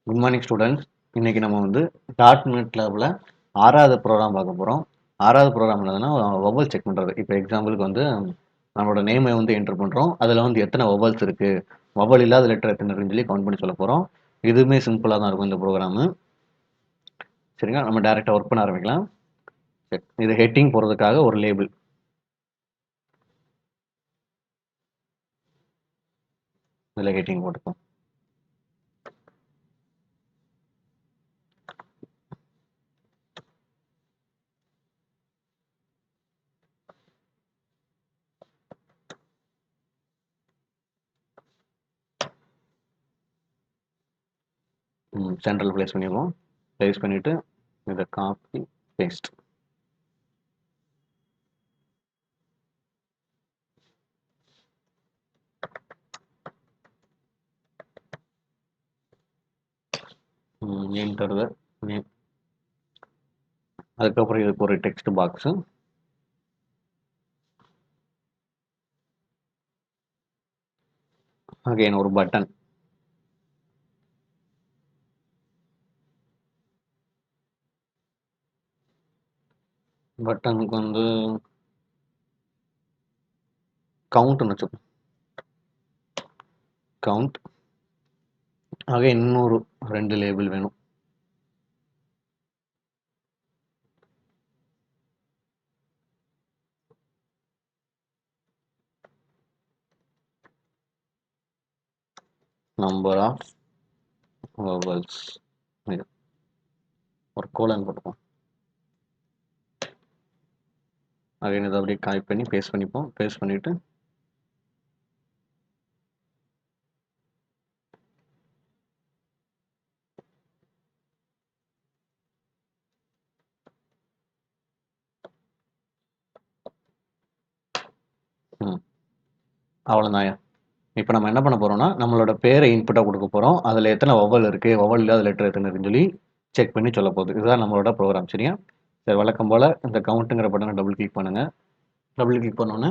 Good morning students. இன்னைக்கு நம்ம வந்து .NET லேபில் 6வது ப்ரோக்ராம் பார்க்க போகிறோம். 6வது ப்ரோக்ராம் என்னதுன்னா வவல் செக் பண்ணுறது. இப்போ எக்ஸாம்பிளுக்கு வந்து நம்மளோட நேமை வந்து என்டர் பண்ணுறோம். அதில் வந்து எத்தனை வவல்ஸ் இருக்குது, வவல் இல்லாத லெட்டர் எத்தனை இருக்குன்னு சொல்லி கவுண்ட் பண்ணி சொல்ல போகிறோம். இதுவுமே சிம்பிளாக தான் இருக்கும் இந்த ப்ரோக்ராமு. சரிங்களா, நம்ம டேரெக்டாக ஒர்க் பண்ண ஆரம்பிக்கலாம். சரி, இது ஹெட்டிங் போகிறதுக்காக ஒரு லேபிள். இதில் ஹெட்டிங் போட்டுப்போம். சென்ட்ரல் ப்ளேஸ் பண்ணிடுவோம். ப்ளேஸ் பண்ணிவிட்டு இதை copy paste. Enter the name. அதுக்கப்புறம் இதுக்கு ஒரு டெக்ஸ்ட் பாக்ஸு. அகைன் ஒரு பட்டன். பட்டனுக்கு வந்து கவுண்ட்னு வச்சுப்போம். கவுண்ட். ஆக இன்னொரு 2 லேபிள் வேணும். Number of vowels. ஒரு கோலன் போட்டுப்போம். அகைன் இதை அப்படியே காப்பி பண்ணி பேஸ்ட் பண்ணிப்போம். பேஸ்ட் பண்ணிவிட்டு அவ்வளோதான். இப்போ நம்ம என்ன பண்ண போகிறோம்னா நம்மளோட பேரை இன்புட்டாக கொடுக்க போகிறோம். அதில் எத்தனை வவல் இருக்குது, வவல் இல்லாத லெட்டர் எத்தனை இருக்குன்னு சொல்லி செக் பண்ணி சொல்ல போகுது. இதுதான் நம்மளோட ப்ரோக்ராம். சரியா? சரி, வழக்கம் போல் இந்த கவுண்ட்டுங்கிற பட்டனை டபுள் கிளிக் பண்ணுங்கள். டபுள் கிளிக் பண்ணோன்னே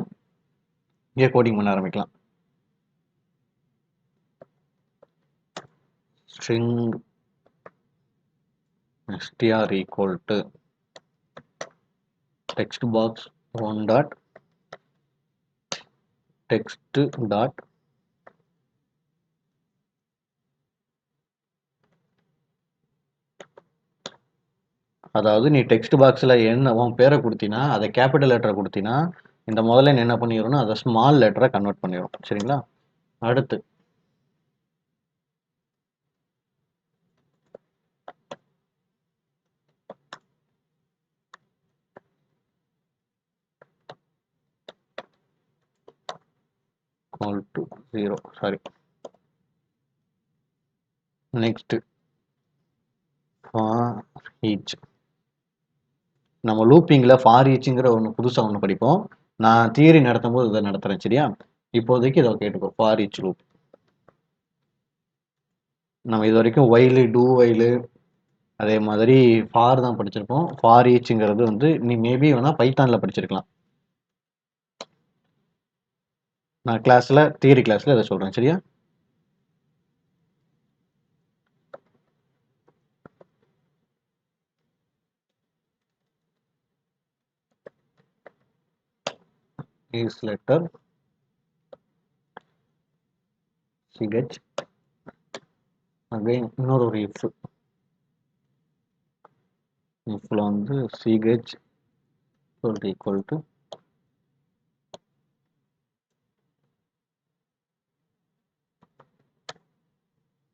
இங்கே கோடிங் பண்ண ஆரம்பிக்கலாம். String str equal to text box 1 dot text dot அதாவது நீ டெக்ஸ்ட் பாக்ஸில் என்ன உன் பேரை கொடுத்தினா அதை கேபிட்டல் லெட்டரை கொடுத்தினா இந்த முதல்ல என்ன பண்ணிடும்னா அதை ஸ்மால் லெட்டரை கன்வெர்ட் பண்ணிடும். சரிங்களா? அடுத்து equal to 0. Sorry, next for each. நம்ம லூப்பிங்கில் ஃபார் ஈச்சுங்கிற ஒன்று புதுசாக ஒன்று படிப்போம். நான் தியரி நடத்தும் போது இதை நடத்துகிறேன். சரியா? இப்போதைக்கு இதை கேட்டுக்கோ. For each loop. நம்ம இது வரைக்கும் ஒயிலு, டூ ஒயிலு, அதே மாதிரி ஃபார் தான் படிச்சிருப்போம். ஃபார் ஈச்சுங்கிறது வந்து நீ மேபி வேணால் பைத்தானில் படிச்சிருக்கலாம். நான் தியரி கிளாஸில் இதை சொல்கிறேன். சரியா? is letter ch. again இன்னொரு ஒரு if. ifல வந்து ch equal to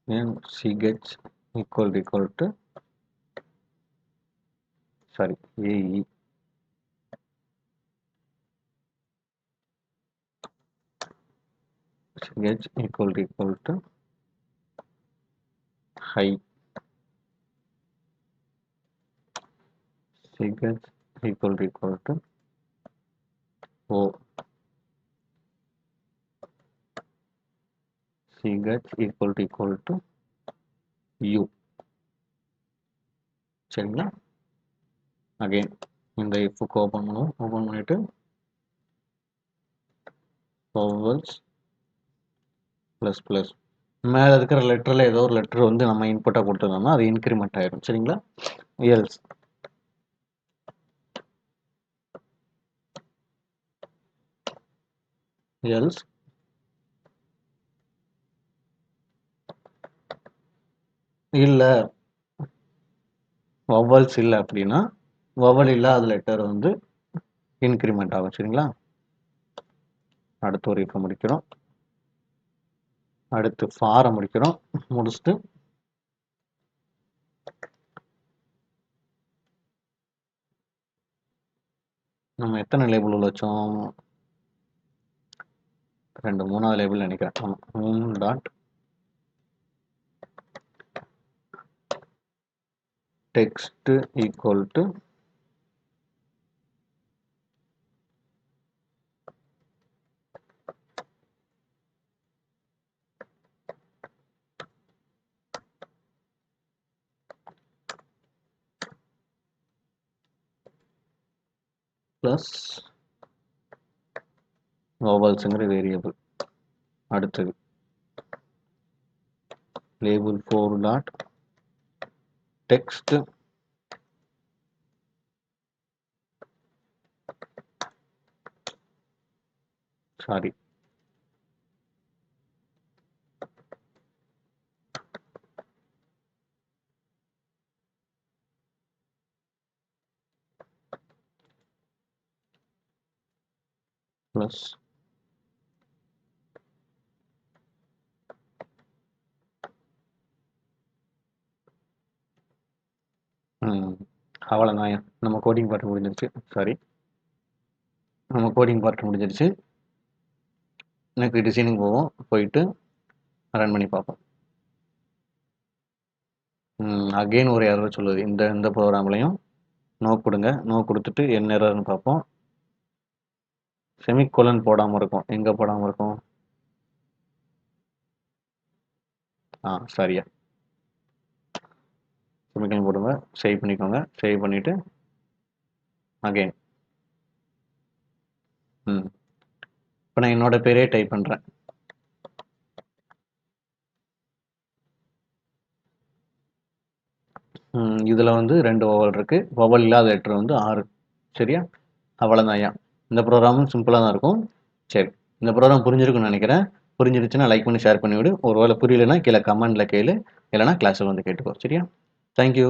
then ch equal to sorry ae. ch equal to high. ch equal to o. ch equal to u. சரிங்களா? அகைன் இந்த இஃப்க்கு ஓப்பன் பண்ணுவோம். ஓப்பன் பண்ணிட்டு vowels ++. மேலே இருக்கிற லெட்டரில் ஏதோ ஒரு லெட்டர் வந்து நம்ம இன்புட்டாக கொடுத்துருந்தோம்னா அது இன்க்ரிமெண்ட் ஆயிடும். சரிங்களா? எல்ஸ் எல்ஸ் இல்லை வவல்ஸ் இல்லை அப்படின்னா வவல் இல்லாத லெட்டர் வந்து இன்க்ரிமெண்ட் ஆகும். சரிங்களா? அடுத்து ஒரு இப்போ முடிக்கிறோம். அடுத்து ஃபாரை முடிக்கிறோம். முடிச்சுட்டு நம்ம எத்தனை லேபிள் உள்ள வச்சோம்? 2 3வது லேபிள் நினைக்கிறேன். ஆமாம். Dot text equal to plus வவல்ஸுங்கிற வேரியபிள். அடுத்தது label 4 dot text sorry plus அவ்வளோதான். நம்ம கோடிங் பார்ட் முடிஞ்சிருச்சு. சாரி, நம்ம கோடிங் பார்ட் முடிஞ்சிருச்சு. எனக்கு டிசைனிங் போவோம். போயிட்டு ரன் பண்ணி பார்ப்போம். அகெயின் ஒரு எரர் சொல்லுது. இந்த ப்ரோக்ராம்லையும் நோ கொடுங்க. நோ கொடுத்துட்டு என்ன எரர்னு பார்ப்போம். செமிகோலன் போடாமல் இருக்கும். எங்கே போடாமல் இருக்கும்? சரியா, செமிகோலன் போடுங்க. சேவ் பண்ணிக்கோங்க. சேவ் பண்ணிவிட்டு அகெயின் இப்போ நான் என்னோட பேரே டைப் பண்ணுறேன். இதில் வந்து 2 வவல் இருக்குது. வவல் இல்லாத லெட்டர் வந்து 6. சரியா? அவ்வளோதான் ஐயா. இந்த ப்ரோக்ராமும் சிம்பிளாக தான் இருக்கும். சரி, இந்த ப்ரோக்ராம் புரிஞ்சிருக்குன்னு நினைக்கிறேன். புரிஞ்சிருச்சுன்னா லைக் பண்ணி ஷேர் பண்ணிவிடு. ஒரு வேளை புரியலைன்னா கீழே கமெண்டில் கேளு, இல்லைனா கிளாஸில் வந்து கேட்டுக்கோ. சரியா? தேங்க்யூ.